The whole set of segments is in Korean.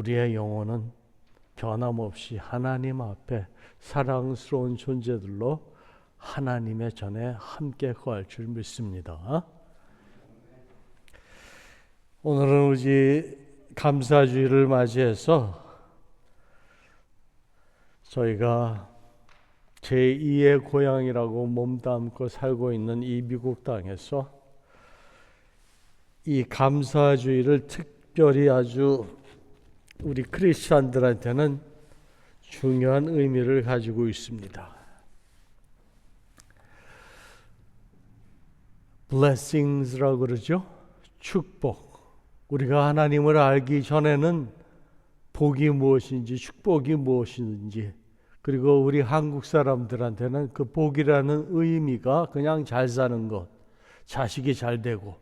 우리의 영혼은 변함없이 하나님 앞에 사랑스러운 존재들로 하나님의 전에 함께 거할 줄 믿습니다. 오늘은 우리 감사주일을 맞이해서 저희가 제2의 고향이라고 몸담고 살고 있는 이 미국 땅에서 이 감사주일을 특별히 아주 우리 크리스찬들한테는 중요한 의미를 가지고 있습니다. blessings라고 그러죠. 축복. 우리가 하나님을 알기 전에는 복이 무엇인지 축복이 무엇인지, 그리고 우리 한국 사람들한테는 그 복이라는 의미가 그냥 잘 사는 것, 자식이 잘 되고,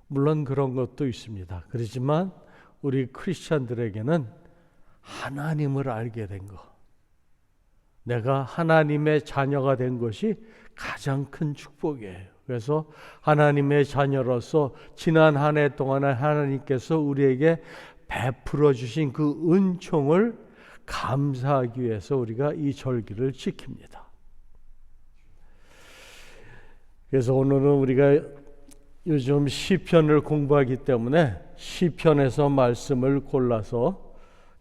물론 그런 것도 있습니다. 그렇지만 우리 크리스찬들에게는 하나님을 알게 된 것, 내가 하나님의 자녀가 된 것이 가장 큰 축복이에요. 그래서 하나님의 자녀로서 지난 한 해 동안에 하나님께서 우리에게 베풀어 주신 그 은총을 감사하기 위해서 우리가 이 절기를 지킵니다. 그래서 오늘은 우리가 요즘 시편을 공부하기 때문에 시편에서 말씀을 골라서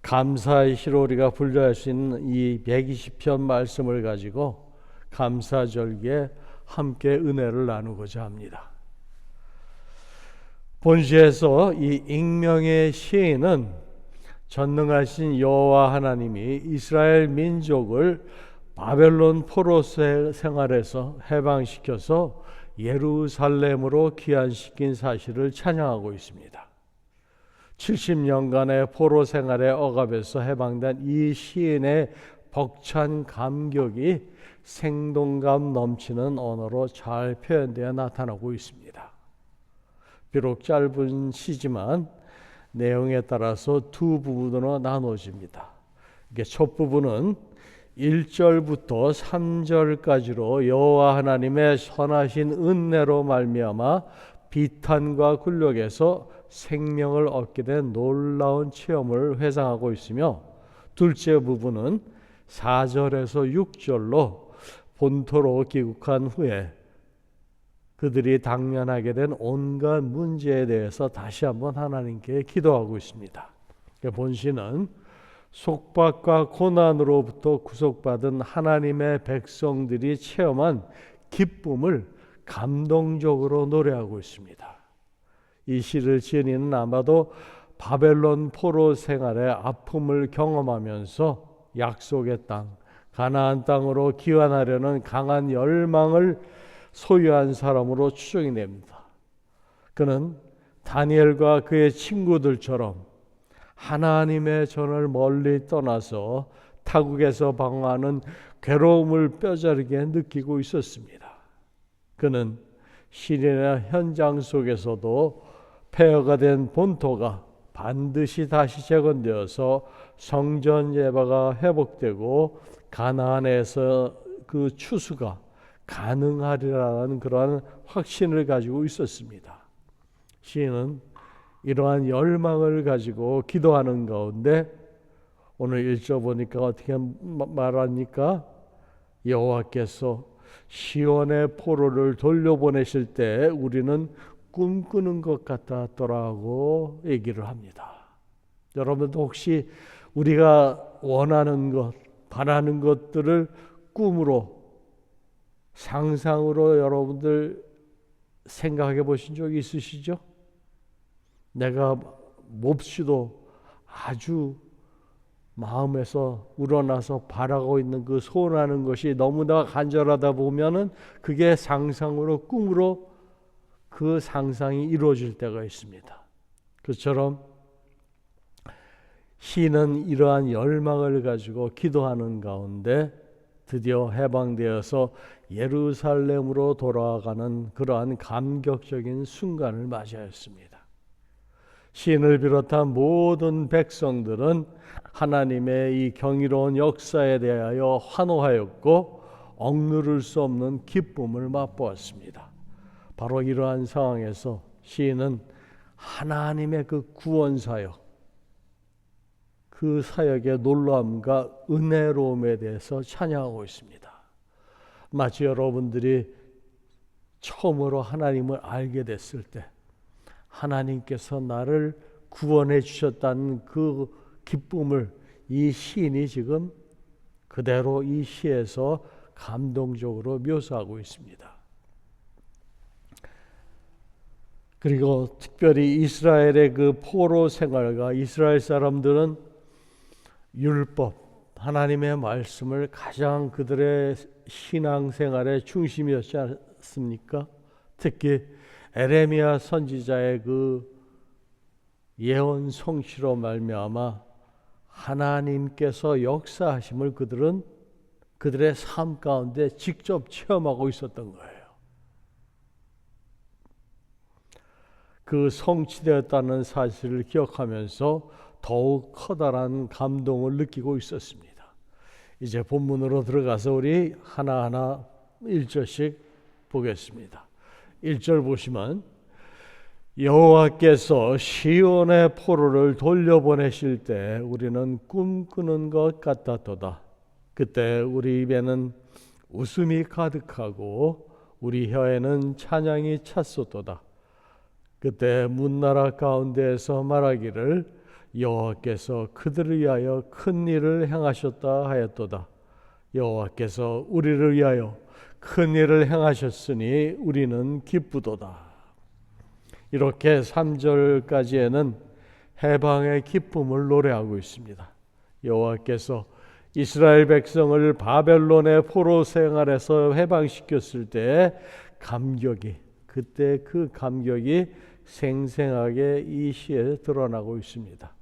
감사의 시로 우리가 분류할 수 있는 이 120편 말씀을 가지고 감사절기에 함께 은혜를 나누고자 합니다. 본시에서 이 익명의 시인은 전능하신 여호와 하나님이 이스라엘 민족을 바벨론 포로 생활에서 해방시켜서 예루살렘으로 귀환시킨 사실을 찬양하고 있습니다. 70년간의 포로 생활의 억압에서 해방된 이 시인의 벅찬 감격이 생동감 넘치는 언어로 잘 표현되어 나타나고 있습니다. 비록 짧은 시지만 내용에 따라서 두 부분으로 나눠집니다. 이게 첫 부분은 1절부터 3절까지로 여호와 하나님의 선하신 은혜로 말미암아 비탄과 굴욕에서 생명을 얻게 된 놀라운 체험을 회상하고 있으며, 둘째 부분은 4절에서 6절로 본토로 귀국한 후에 그들이 당면하게 된 온갖 문제에 대해서 다시 한번 하나님께 기도하고 있습니다. 본시는 속박과 고난으로부터 구속받은 하나님의 백성들이 체험한 기쁨을 감동적으로 노래하고 있습니다. 이 시를 지은 이는 아마도 바벨론 포로 생활의 아픔을 경험하면서 약속의 땅, 가나안 땅으로 귀환하려는 강한 열망을 소유한 사람으로 추정이 됩니다. 그는 다니엘과 그의 친구들처럼 하나님의 전을 멀리 떠나서 타국에서 방황하는 괴로움을 뼈저리게 느끼고 있었습니다. 그는 시련의 현장 속에서도 폐허가 된 본토가 반드시 다시 재건되어서 성전 예배가 회복되고 가나안에서 그 추수가 가능하리라는 그러한 확신을 가지고 있었습니다. 시인은 이러한 열망을 가지고 기도하는 가운데 오늘 1절 보니까 어떻게 말합니까? 여호와께서 시온의 포로를 돌려보내실 때 우리는 꿈꾸는 것 같았더라고 얘기를 합니다. 여러분도 혹시 우리가 원하는 것, 바라는 것들을 꿈으로, 상상으로 여러분들 생각해 보신 적이 있으시죠? 내가 몹시도 아주 마음에서 우러나서 바라고 있는 그 소원하는 것이 너무나 간절하다 보면은 그게 상상으로, 꿈으로 그 상상이 이루어질 때가 있습니다. 그처럼 시인은 이러한 열망을 가지고 기도하는 가운데 드디어 해방되어서 예루살렘으로 돌아가는 그러한 감격적인 순간을 맞이하였습니다. 시인을 비롯한 모든 백성들은 하나님의 이 경이로운 역사에 대하여 환호하였고 억누를 수 없는 기쁨을 맛보았습니다. 바로 이러한 상황에서 시인은 하나님의 그 구원 사역, 그 사역의 놀라움과 은혜로움에 대해서 찬양하고 있습니다. 마치 여러분들이 처음으로 하나님을 알게 됐을 때 하나님께서 나를 구원해 주셨다는 그 기쁨을 이 시인이 지금 그대로 이 시에서 감동적으로 묘사하고 있습니다. 그리고 특별히 이스라엘의 그 포로 생활과 이스라엘 사람들은 율법, 하나님의 말씀을 가장 그들의 신앙생활의 중심이었지 않습니까? 특히 에레미야 선지자의 그 예언 성취로 말미암아 하나님께서 역사하심을 그들은 그들의 삶 가운데 직접 체험하고 있었던 거예요. 그 성취되었다는 사실을 기억하면서 더욱 커다란 감동을 느끼고 있었습니다. 이제 본문으로 들어가서 우리 하나하나 1절씩 보겠습니다. 1절 보시면 여호와께서 시온의 포로를 돌려보내실 때 우리는 꿈꾸는 것 같았도다. 그때 우리 입에는 웃음이 가득하고 우리 혀에는 찬양이 찼었도다. 그때 문나라 가운데에서 말하기를 여호와께서 그들을 위하여 큰 일을 행하셨다 하였도다. 여호와께서 우리를 위하여 큰 일을 행하셨으니 우리는 기쁘도다. 이렇게 3절까지에는 해방의 기쁨을 노래하고 있습니다. 여호와께서 이스라엘 백성을 바벨론의 포로 생활에서 해방시켰을 때 그때 그 감격이 생생하게 이 시에 드러나고 있습니다.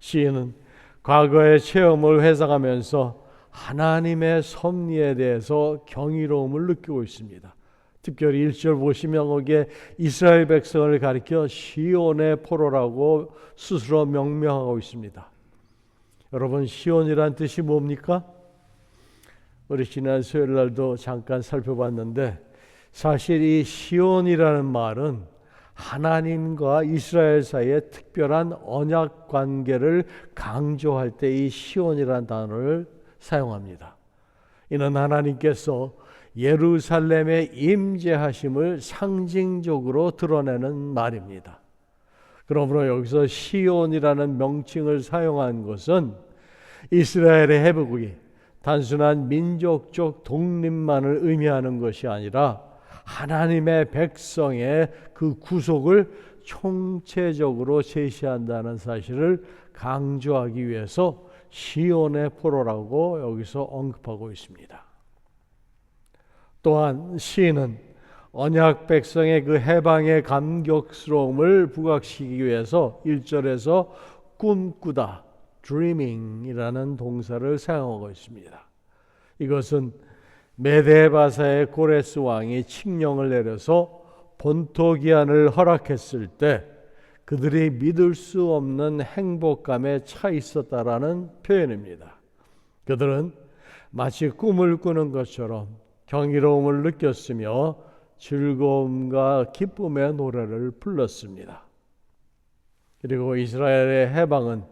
시인은 과거의 체험을 회상하면서 하나님의 섭리에 대해서 경이로움을 느끼고 있습니다. 특별히 1절 보시면 거기에 이스라엘 백성을 가리켜 시온의 포로라고 스스로 명명하고 있습니다. 여러분, 시온이란 뜻이 뭡니까? 우리 지난 수요일 날도 잠깐 살펴봤는데 사실 이 시온이라는 말은 하나님과 이스라엘 사이의 특별한 언약 관계를 강조할 때 이 시온이라는 단어를 사용합니다. 이는 하나님께서 예루살렘의 임재하심을 상징적으로 드러내는 말입니다. 그러므로 여기서 시온이라는 명칭을 사용한 것은 이스라엘의 회복이 단순한 민족적 독립만을 의미하는 것이 아니라 하나님의 백성의 그 구속을 총체적으로 제시한다는 사실을 강조하기 위해서 시온의 포로라고 여기서 언급하고 있습니다. 또한 시인은 언약 백성의 그 해방의 감격스러움을 부각시키기 위해서 1절에서 꿈꾸다, dreaming이라는 동사를 사용하고 있습니다. 이것은 메데바사의 고레스 왕이 칙령을 내려서 본토 기한을 허락했을 때 그들이 믿을 수 없는 행복감에 차 있었다라는 표현입니다. 그들은 마치 꿈을 꾸는 것처럼 경이로움을 느꼈으며 즐거움과 기쁨의 노래를 불렀습니다. 그리고 이스라엘의 해방은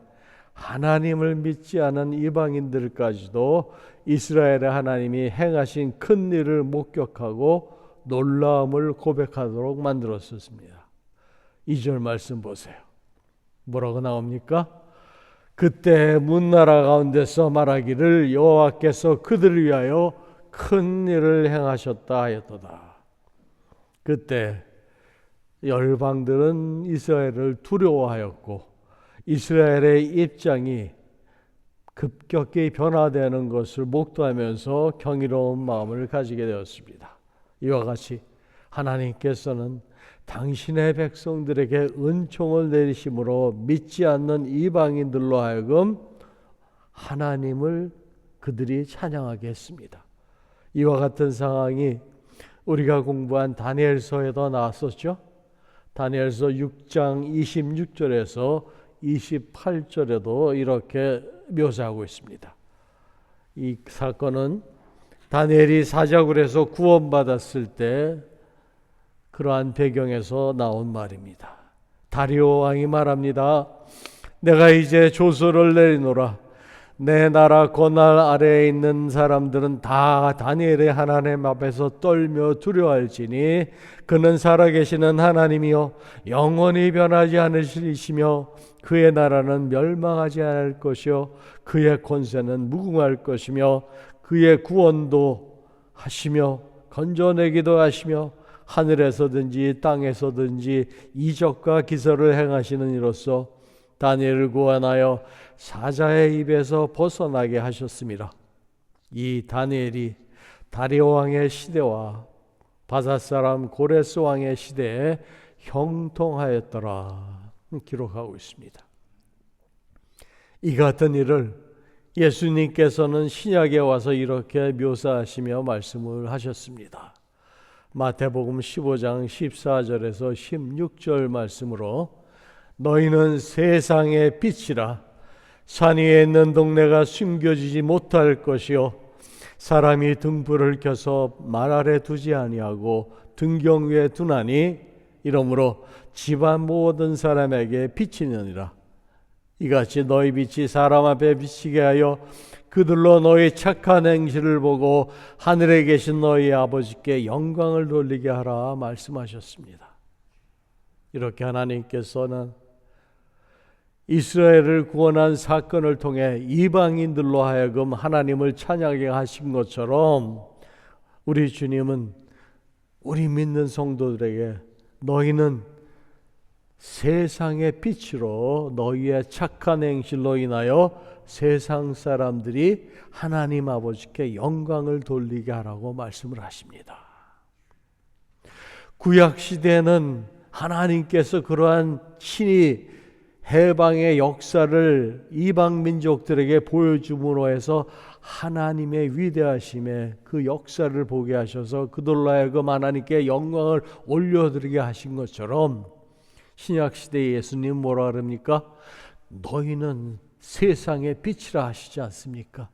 하나님을 믿지 않은 이방인들까지도 이스라엘의 하나님이 행하신 큰 일을 목격하고 놀라움을 고백하도록 만들었습니다. 2절 말씀 보세요. 뭐라고 나옵니까? 그때 문나라 가운데서 말하기를 여호와께서 그들을 위하여 큰 일을 행하셨다 하였도다. 그때 열방들은 이스라엘을 두려워하였고 이스라엘의 입장이 급격히 변화되는 것을 목도하면서 경이로운 마음을 가지게 되었습니다. 이와 같이 하나님께서는 당신의 백성들에게 은총을 내리심으로 믿지 않는 이방인들로 하여금 하나님을 그들이 찬양하게 했습니다. 이와 같은 상황이 우리가 공부한 다니엘서에도 나왔었죠. 다니엘서 6장 26절에서 28절에도 이렇게 묘사하고 있습니다. 이 사건은 다니엘이 사자굴에서 구원받았을 때 그러한 배경에서 나온 말입니다. 다리오 왕이 말합니다. 내가 이제 조서를 내리노라. 내 나라 고날 아래에 있는 사람들은 다 다니엘의 하나님 앞에서 떨며 두려워할지니 그는 살아계시는 하나님이요 영원히 변하지 않으시며 그의 나라는 멸망하지 않을 것이요 그의 권세는 무궁할 것이며 그의 구원도 하시며 건져내기도 하시며 하늘에서든지 땅에서든지 이적과 기사를 행하시는 이로써 다니엘을 구원하여 사자의 입에서 벗어나게 하셨습니다. 이 다니엘이 다리오 왕의 시대와 바사사람 고레스 왕의 시대에 형통하였더라 기록하고 있습니다. 이 같은 일을 예수님께서는 신약에 와서 이렇게 묘사하시며 말씀을 하셨습니다. 마태복음 15장 14절에서 16절 말씀으로 너희는 세상의 빛이라. 산 위에 있는 동네가 숨겨지지 못할 것이요 사람이 등불을 켜서 말 아래 두지 아니하고 등경 위에 두나니 이러므로 집안 모든 사람에게 비치느니라. 이같이 너희 빛이 사람 앞에 비치게 하여 그들로 너희 착한 행실을 보고 하늘에 계신 너희 아버지께 영광을 돌리게 하라 말씀하셨습니다. 이렇게 하나님께서는 이스라엘을 구원한 사건을 통해 이방인들로 하여금 하나님을 찬양하게 하신 것처럼 우리 주님은 우리 믿는 성도들에게 너희는 세상의 빛으로 너희의 착한 행실로 인하여 세상 사람들이 하나님 아버지께 영광을 돌리게 하라고 말씀을 하십니다. 구약시대에는 하나님께서 그러한 신이 해방의 역사를 이방 민족들에게 보여줌으로 해서 하나님의 위대하심에 그 역사를 보게 하셔서 그들로 하여금 하나님께 영광을 올려드리게 하신 것처럼 신약시대에 예수님 뭐라 그럽니까? 너희는 세상의 빛이라 하시지 않습니까?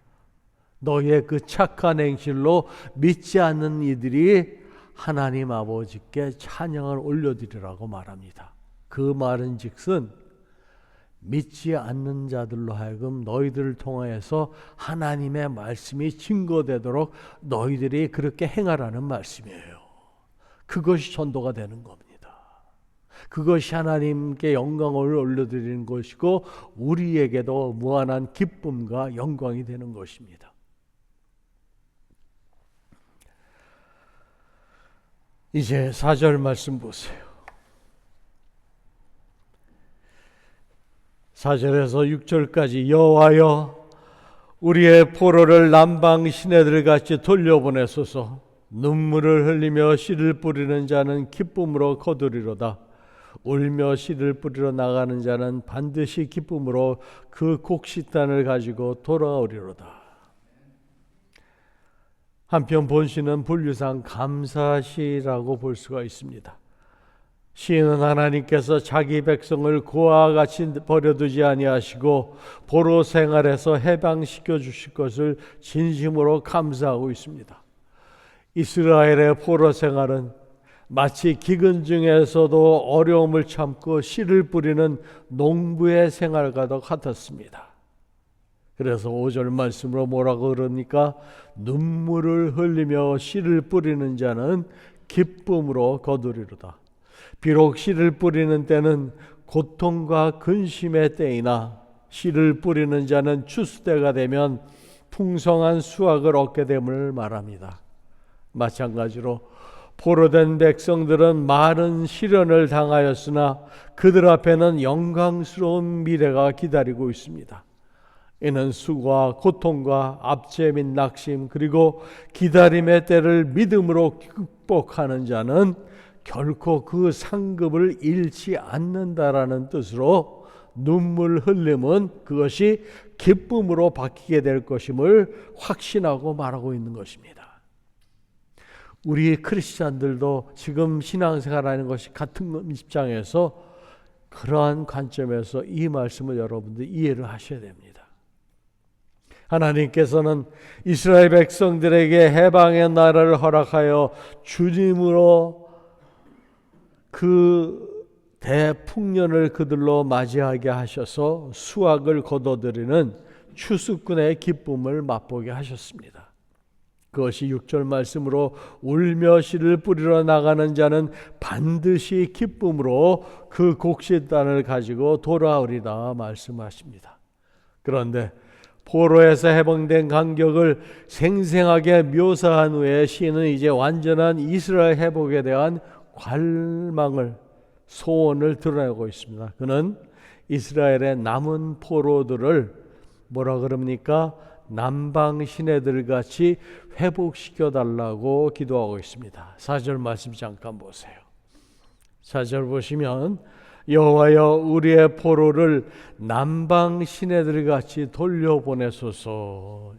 너희의 그 착한 행실로 믿지 않는 이들이 하나님 아버지께 찬양을 올려드리라고 말합니다. 그 말은 즉슨 믿지 않는 자들로 하여금 너희들을 통하여서 하나님의 말씀이 증거되도록 너희들이 그렇게 행하라는 말씀이에요. 그것이 전도가 되는 겁니다. 그것이 하나님께 영광을 올려드리는 것이고 우리에게도 무한한 기쁨과 영광이 되는 것입니다. 이제 4절 말씀 보세요. 4절에서 6절까지 여호와여 우리의 포로를 남방 시내들 같이 돌려보내소서. 눈물을 흘리며 씨를 뿌리는 자는 기쁨으로 거두리로다. 울며 씨를 뿌리러 나가는 자는 반드시 기쁨으로 그 곡식단을 가지고 돌아오리로다. 한편 본시는 분류상 감사시라고 볼 수가 있습니다. 시인은 하나님께서 자기 백성을 고아와 같이 버려두지 아니하시고 포로 생활에서 해방시켜 주실 것을 진심으로 감사하고 있습니다. 이스라엘의 포로 생활은 마치 기근 중에서도 어려움을 참고 씨를 뿌리는 농부의 생활과도 같았습니다. 그래서 5절 말씀으로 뭐라고 그러니까 눈물을 흘리며 씨를 뿌리는 자는 기쁨으로 거두리로다. 비록 씨를 뿌리는 때는 고통과 근심의 때이나 씨를 뿌리는 자는 추수때가 되면 풍성한 수확을 얻게 됨을 말합니다. 마찬가지로 포로된 백성들은 많은 시련을 당하였으나 그들 앞에는 영광스러운 미래가 기다리고 있습니다. 이는 수고와 고통과 압제 및 낙심 그리고 기다림의 때를 믿음으로 극복하는 자는 결코 그 상급을 잃지 않는다라는 뜻으로 눈물 흘림은 그것이 기쁨으로 바뀌게 될 것임을 확신하고 말하고 있는 것입니다. 우리 크리스찬들도 지금 신앙생활하는 것이 같은 입장에서 그러한 관점에서 이 말씀을 여러분들 이해를 하셔야 됩니다. 하나님께서는 이스라엘 백성들에게 해방의 나라를 허락하여 주님으로 그 대풍년을 그들로 맞이하게 하셔서 수확을 거둬들이는 추수꾼의 기쁨을 맛보게 하셨습니다. 그것이 6절 말씀으로 울며 씨를 뿌리러 나가는 자는 반드시 기쁨으로 그 곡식단을 가지고 돌아오리라 말씀하십니다. 그런데 포로에서 해방된 간격을 생생하게 묘사한 후에 시인은 이제 완전한 이스라엘 회복에 대한 갈망을, 소원을 드러내고 있습니다. 그는 이스라엘의 남은 포로들을 뭐라 그럽니까? 남방 시내들 같이 회복시켜 달라고 기도하고 있습니다. 4절 말씀 잠깐 보세요. 4절 보시면 여호와여 우리의 포로를 남방 시내들 같이 돌려보내소서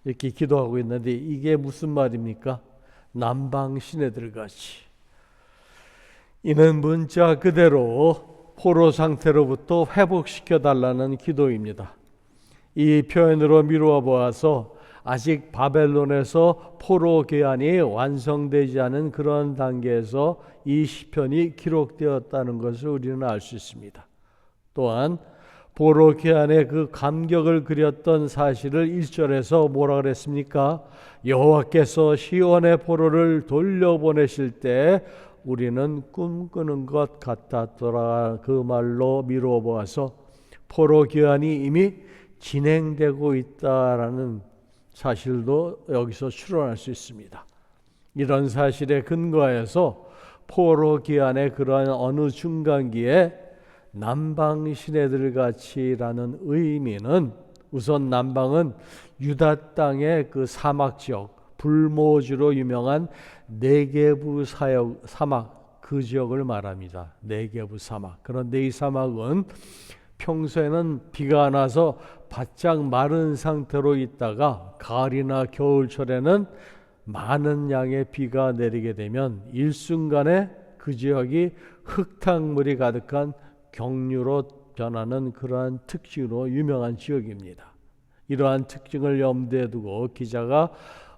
이렇게 기도하고 있는데 이게 무슨 말입니까? 남방 시내들 같이. 이는 문자 그대로 포로 상태로부터 회복시켜 달라는 기도입니다. 이 표현으로 미루어 보아서 아직 바벨론에서 포로 귀환이 완성되지 않은 그런 단계에서 이 시편이 기록되었다는 것을 우리는 알 수 있습니다. 또한 포로 귀환의 그 감격을 그렸던 사실을 1절에서 뭐라 그랬습니까? 여호와께서 시온의 포로를 돌려보내실 때 우리는 꿈꾸는 것 같았더라. 그 말로 미루어 보아서 포로 귀환이 이미 진행되고 있다라는 사실도 여기서 추론할 수 있습니다. 이런 사실에 근거해서 포로 기한의 그러한 어느 중간기에 남방 시내들 같이라는 의미는 우선 남방은 유다 땅의 그 사막 지역, 불모지로 유명한 네게부 사막 그 지역을 말합니다. 네게부 사막. 그런데 이 사막은 평소에는 비가 안 와서 바짝 마른 상태로 있다가 가을이나 겨울철에는 많은 양의 비가 내리게 되면 일순간에 그 지역이 흙탕물이 가득한 경류로 변하는 그러한 특징으로 유명한 지역입니다. 이러한 특징을 염두에 두고 기자가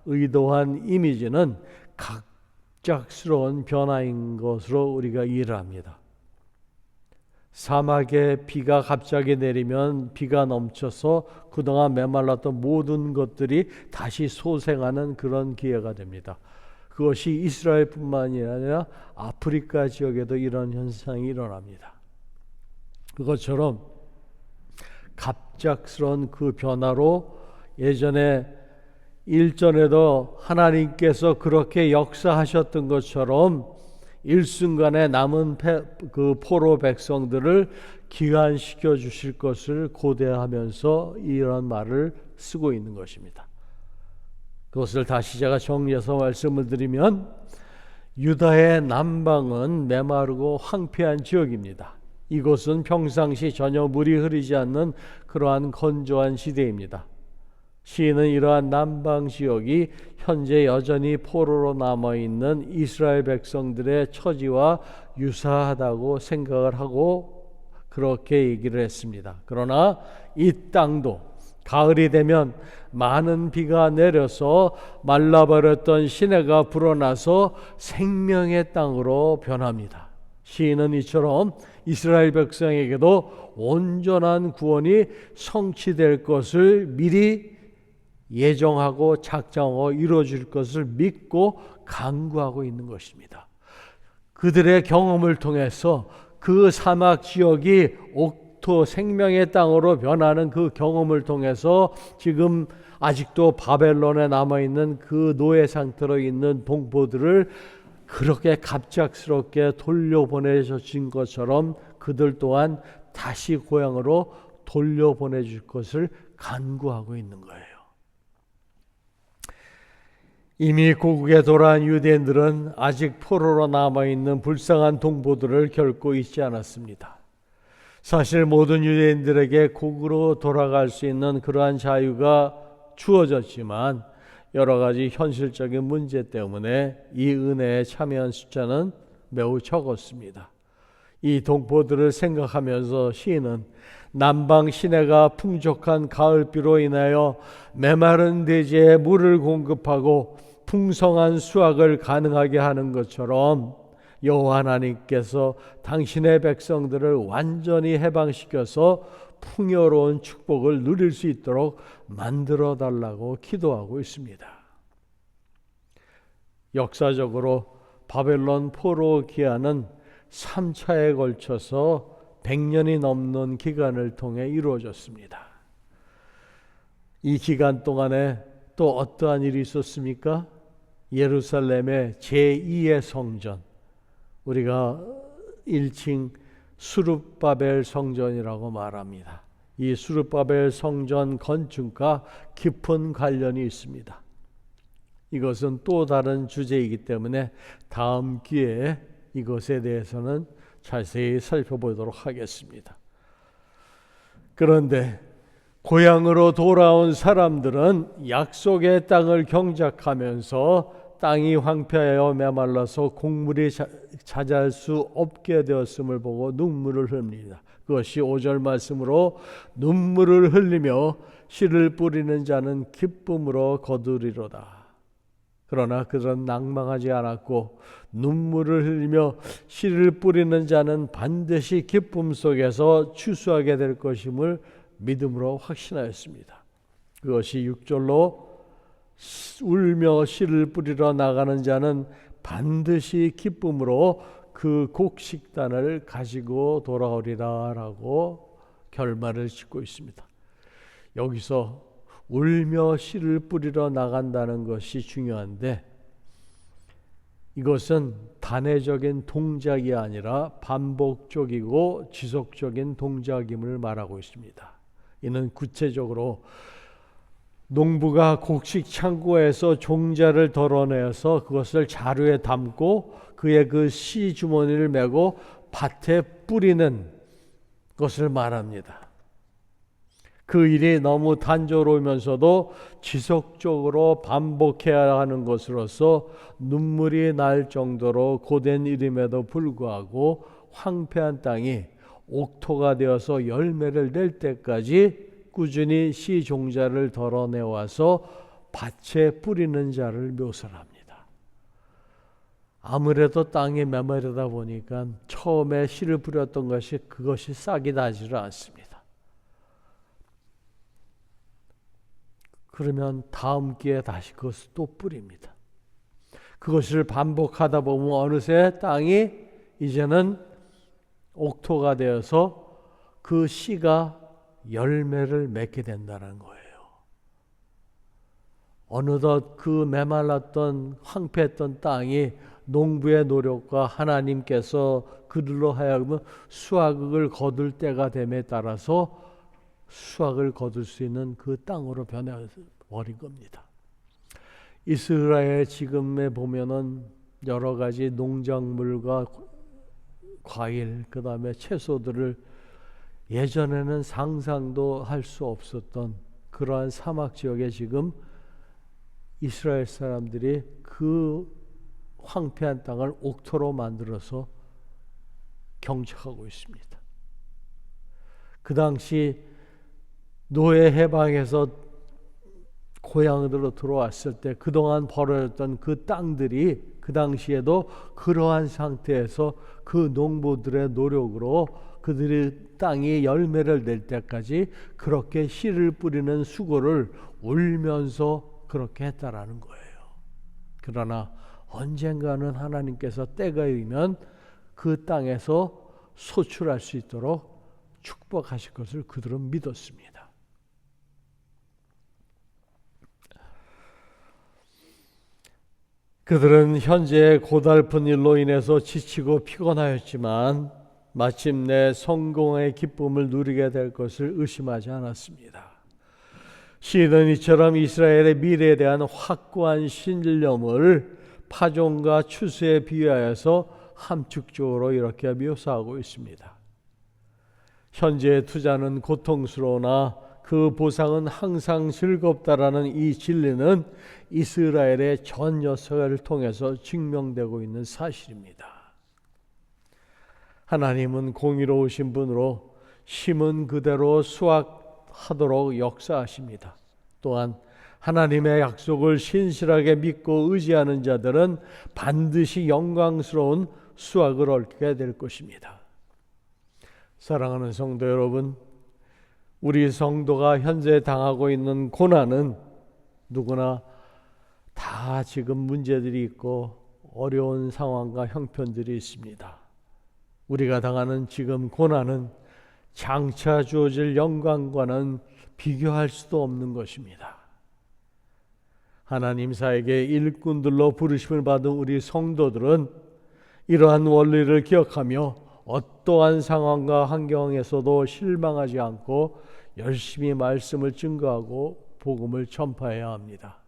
의도한 이미지는 갑작스러운 변화인 것으로 우리가 이해를 합니다. 사막에 비가 갑자기 내리면 비가 넘쳐서 그동안 메말랐던 모든 것들이 다시 소생하는 그런 기회가 됩니다. 그것이 이스라엘뿐만이 아니라 아프리카 지역에도 이런 현상이 일어납니다. 그것처럼 갑작스러운 그 변화로 예전에 일전에도 하나님께서 그렇게 역사하셨던 것처럼 일순간에 남은 그 포로 백성들을 귀환시켜 주실 것을 고대하면서 이런 말을 쓰고 있는 것입니다. 그것을 다시 제가 정리해서 말씀을 드리면 유다의 남방은 메마르고 황폐한 지역입니다. 이곳은 평상시 전혀 물이 흐르지 않는 그러한 건조한 시대입니다. 시인은 이러한 남방 지역이 현재 여전히 포로로 남아있는 이스라엘 백성들의 처지와 유사하다고 생각을 하고 그렇게 얘기를 했습니다. 그러나 이 땅도 가을이 되면 많은 비가 내려서 말라버렸던 시내가 불어나서 생명의 땅으로 변합니다. 시인은 이처럼 이스라엘 백성에게도 온전한 구원이 성취될 것을 미리 예정하고 작정하고 이루어질 것을 믿고 간구하고 있는 것입니다. 그들의 경험을 통해서 그 사막 지역이 옥토 생명의 땅으로 변하는 그 경험을 통해서 지금 아직도 바벨론에 남아있는 그 노예 상태로 있는 동포들을 그렇게 갑작스럽게 돌려보내신 것처럼 그들 또한 다시 고향으로 돌려보내줄 것을 간구하고 있는 거예요. 이미 고국에 돌아온 유대인들은 아직 포로로 남아있는 불쌍한 동포들을 결코 잊지 않았습니다. 사실 모든 유대인들에게 고국으로 돌아갈 수 있는 그러한 자유가 주어졌지만 여러 가지 현실적인 문제 때문에 이 은혜에 참여한 숫자는 매우 적었습니다. 이 동포들을 생각하면서 시인은 남방 시내가 풍족한 가을비로 인하여 메마른 대지에 물을 공급하고 풍성한 수확을 가능하게 하는 것처럼 여호와 하나님께서 당신의 백성들을 완전히 해방시켜서 풍요로운 축복을 누릴 수 있도록 만들어 달라고 기도하고 있습니다. 역사적으로 바벨론 포로 기한은 3차에 걸쳐서 100년이 넘는 기간을 통해 이루어졌습니다. 이 기간 동안에 또 어떠한 일이 있었습니까? 예루살렘의 제2의 성전, 우리가 1층 수룹바벨 성전이라고 말합니다. 이 수룹바벨 성전 건축과 깊은 관련이 있습니다. 이것은 또 다른 주제이기 때문에 다음 기회에 이것에 대해서는 자세히 살펴보도록 하겠습니다. 그런데 고향으로 돌아온 사람들은 약속의 땅을 경작하면서 땅이 황폐하여 메말라서 곡물이 자잘 수 없게 되었음을 보고 눈물을 흘립니다. 그것이 5절 말씀으로 눈물을 흘리며 씨를 뿌리는 자는 기쁨으로 거두리로다. 그러나 그들은 낭망하지 않았고 눈물을 흘리며 씨를 뿌리는 자는 반드시 기쁨 속에서 추수하게 될 것임을 믿음으로 확신하였습니다. 그것이 6절로 울며 씨를 뿌리러 나가는 자는 반드시 기쁨으로 그 곡식단을 가지고 돌아오리라 라고 결말을 짓고 있습니다. 여기서 울며 씨를 뿌리러 나간다는 것이 중요한데, 이것은 단회적인 동작이 아니라 반복적이고 지속적인 동작임을 말하고 있습니다. 이는 구체적으로 농부가 곡식 창고에서 종자를 덜어내서 그것을 자루에 담고 그의 그 씨 주머니를 메고 밭에 뿌리는 것을 말합니다. 그 일이 너무 단조로우면서도 지속적으로 반복해야 하는 것으로서 눈물이 날 정도로 고된 일임에도 불구하고 황폐한 땅이 옥토가 되어서 열매를 낼 때까지 꾸준히 씨 종자를 덜어내와서 밭에 뿌리는 자를 묘사합니다. 아무래도 땅에 메마르다 보니까 처음에 씨를 뿌렸던 것이 그것이 싹이 나지를 않습니다. 그러면 다음 기회에 다시 그것을 또 뿌립니다. 그것을 반복하다 보면 어느새 땅이 이제는 옥토가 되어서 그 씨가 열매를 맺게 된다는 거예요. 어느덧 그 메말랐던 황폐했던 땅이 농부의 노력과 하나님께서 그들로 하여금 수확을 거둘 때가 됨에 따라서 수확을 거둘 수 있는 그 땅으로 변해버린 겁니다. 이스라엘 지금에 보면은 여러 가지 농작물과 과일, 그 다음에 채소들을 예전에는 상상도 할 수 없었던 그러한 사막 지역에 지금 이스라엘 사람들이 그 황폐한 땅을 옥토로 만들어서 경작하고 있습니다. 그 당시 노예 해방에서 고향으로 들어왔을 때 그동안 벌어졌던 그 땅들이 그 당시에도 그러한 상태에서 그 농부들의 노력으로 그들의 땅이 열매를 낼 때까지 그렇게 씨를 뿌리는 수고를 울면서 그렇게 했다라는 거예요. 그러나 언젠가는 하나님께서 때가 이르면 그 땅에서 소출할 수 있도록 축복하실 것을 그들은 믿었습니다. 그들은 현재 고달픈 일로 인해서 지치고 피곤하였지만 마침내 성공의 기쁨을 누리게 될 것을 의심하지 않았습니다. 시인은 이처럼 이스라엘의 미래에 대한 확고한 신념을 파종과 추수에 비유하여서 함축적으로 이렇게 묘사하고 있습니다. 현재의 투자는 고통스러우나 그 보상은 항상 즐겁다라는 이 진리는 이스라엘의 전 역사를 통해서 증명되고 있는 사실입니다. 하나님은 공의로우신 분으로 심은 그대로 수확하도록 역사하십니다. 또한 하나님의 약속을 신실하게 믿고 의지하는 자들은 반드시 영광스러운 수확을 얻게 될 것입니다. 사랑하는 성도 여러분, 우리 성도가 현재 당하고 있는 고난은 누구나 다 지금 문제들이 있고 어려운 상황과 형편들이 있습니다. 우리가 당하는 지금 고난은 장차 주어질 영광과는 비교할 수도 없는 것입니다. 하나님 사에게 일꾼들로 부르심을 받은 우리 성도들은 이러한 원리를 기억하며 어떠한 상황과 환경에서도 실망하지 않고 열심히 말씀을 증거하고 복음을 전파해야 합니다.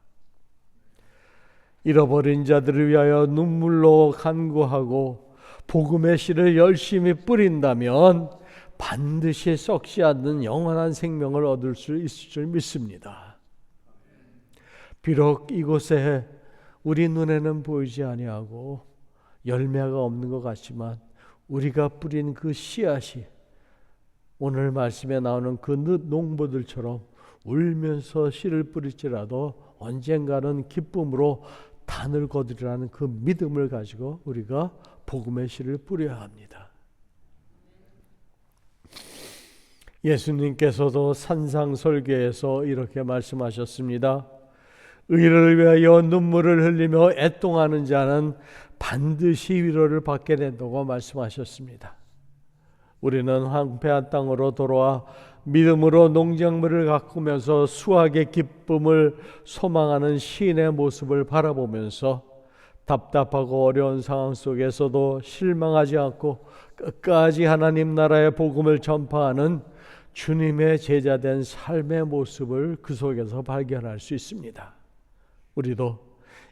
잃어버린 자들을 위하여 눈물로 간구하고 복음의 씨를 열심히 뿌린다면 반드시 썩지 않는 영원한 생명을 얻을 수 있을 줄 믿습니다. 비록 이곳에 우리 눈에는 보이지 아니하고 열매가 없는 것 같지만 우리가 뿌린 그 씨앗이 오늘 말씀에 나오는 그 농부들처럼 울면서 씨를 뿌릴지라도 언젠가는 기쁨으로 단을 거두리라는 그 믿음을 가지고 우리가 복음의 씨를 뿌려야 합니다. 예수님께서도 산상설계에서 이렇게 말씀하셨습니다. 의를 위하여 눈물을 흘리며 애통하는 자는 반드시 위로를 받게 된다고 말씀하셨습니다. 우리는 황폐한 땅으로 돌아와 믿음으로 농작물을 가꾸면서 수확의 기쁨을 소망하는 시인의 모습을 바라보면서 답답하고 어려운 상황 속에서도 실망하지 않고 끝까지 하나님 나라의 복음을 전파하는 주님의 제자된 삶의 모습을 그 속에서 발견할 수 있습니다. 우리도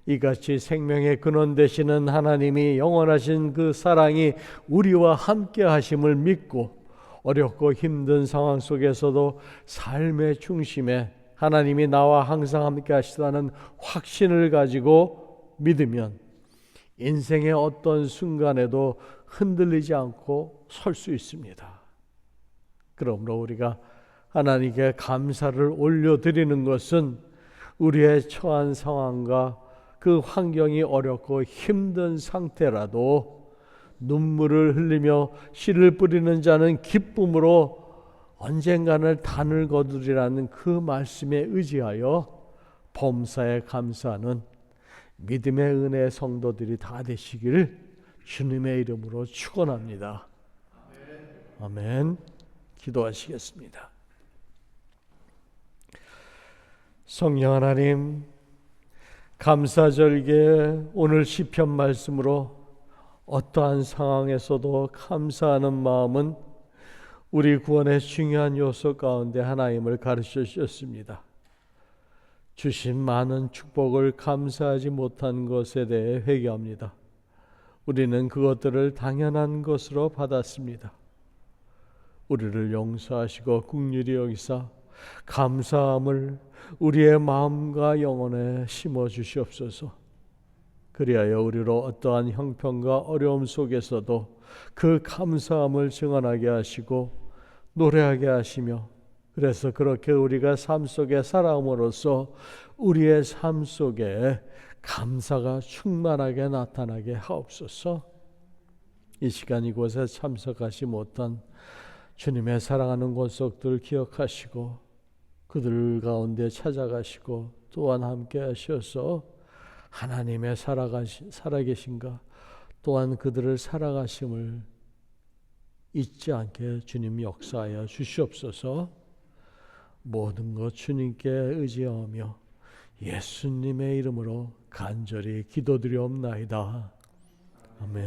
이같이 생명의 근원 되시는 하나님이 영원하신 그 사랑이 우리와 함께 하심을 믿고 어렵고 힘든 상황 속에서도 삶의 중심에 하나님이 나와 항상 함께 하시다는 확신을 가지고 믿으면 인생의 어떤 순간에도 흔들리지 않고 설 수 있습니다. 그러므로 우리가 하나님께 감사를 올려드리는 것은 우리의 처한 상황과 그 환경이 어렵고 힘든 상태라도 눈물을 흘리며 씨를 뿌리는 자는 기쁨으로 언젠가는 단을 거두리라는 그 말씀에 의지하여 범사에 감사하는 믿음의 은혜의 성도들이 다 되시기를 주님의 이름으로 축원합니다. 아멘. 기도하시겠습니다. 성령 하나님, 감사절기에 오늘 시편 말씀으로 어떠한 상황에서도 감사하는 마음은 우리 구원의 중요한 요소 가운데 하나임을 가르쳐 주셨습니다. 주신 많은 축복을 감사하지 못한 것에 대해 회개합니다. 우리는 그것들을 당연한 것으로 받았습니다. 우리를 용서하시고 긍휼히 여기사 감사함을 우리의 마음과 영혼에 심어 주시옵소서. 그리하여 우리로 어떠한 형편과 어려움 속에서도 그 감사함을 증언하게 하시고 노래하게 하시며, 그래서 그렇게 우리가 삶 속에 살아옴으로써 우리의 삶 속에 감사가 충만하게 나타나게 하옵소서. 이 시간 이곳에 참석하지 못한 주님의 사랑하는 권속들 기억하시고 그들 가운데 찾아가시고 또한 함께 하셔서 하나님의 살아계신가 또한 그들을 살아가심을 잊지 않게 주님 역사하여 주시옵소서. 모든 것 주님께 의지하며 예수님의 이름으로 간절히 기도드리옵나이다. 아멘.